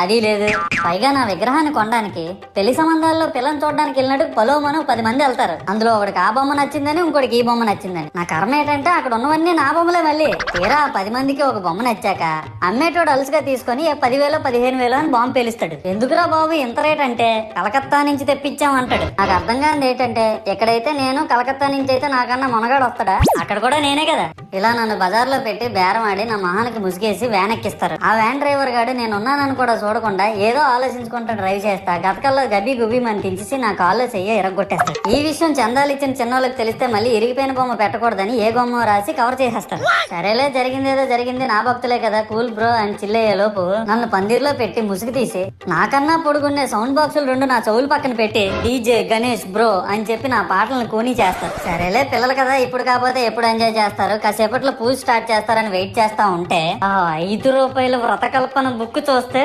అది లేదు. పైగా నా విగ్రహాన్ని కొనడానికి పెళ్లి సంబంధాల్లో పిల్లని చూడడానికి వెళ్ళినట్టు పలోమను 10 మంది వెళ్తారు. అందులో ఒకడికి ఆ బొమ్మ నచ్చిందని, ఇంకోటికి ఈ బొమ్మ నచ్చిందని. నా కర్మ ఏంటంటే అక్కడ ఉన్నవన్నీ నా బొమ్మలే. మళ్ళీ తీరా 10 మందికి ఒక బొమ్మ నచ్చాక అమ్మేటోడు అలుసుగా తీసుకొని 10,000 15,000 అని బాంబు పేలుస్తాడు. ఎందుకురా బాబు ఇంత రేట్ అంటే కలకత్తా నుంచి తెప్పించాం అంటాడు. నాకు అర్థం కానిది ఏంటంటే ఎక్కడైతే నేను కలకత్తా నుంచి అయితే నాకన్నా మొనగాడు వస్తాడా, అక్కడ కూడా నేనే కదా. ఇలా నన్ను బజార్లో పెట్టి బేరం ఆడి నా మొహానికి ముసుగేసి వ్యాన్ ఎక్కిస్తారు. ఆ వ్యాన్ డ్రైవర్ గాడు నేను ఉన్నానని కూడా చూడకుండా ఏదో ఆలోచించుకుంటూ డ్రైవ్ చేస్తా గతకల్లో గబ్బి గుబ్బి అని తించేసి నా కాల్లో చెయ్యి ఇరగొట్టేస్తాడు. ఈ విషయం చందాలు ఇచ్చిన చిన్నోళ్ళకి తెలిస్తే మళ్ళీ ఇరిగిపోయిన బొమ్మ పెట్టకూడదని ఏ బొమ్మ రాసి కవర్ చేసేస్తాడు. సరేలే జరిగిందేదో జరిగింది, నా భక్తులే కదా కూల్ బ్రో అని చిల్లయ్యే లోపు నన్ను పందిర్లో పెట్టి ముసుగు తీసి నాకన్నా పొడుగున్నే సౌండ్ బాక్సులు 2 నా చెవులు పక్కన పెట్టి డీజే గణేష్ బ్రో అని చెప్పి నా పాటలను కూనీ చేస్తారు. సరేలే పిల్లలు కదా ఇప్పుడు కాకపోతే ఎప్పుడు ఎంజాయ్ చేస్తారు, కాసేపట్లో పూజ స్టార్ట్ చేస్తారని వెయిట్ చేస్తా ఉంటే 5 రూపాయల వ్రతకల్పన బుక్ చూస్తే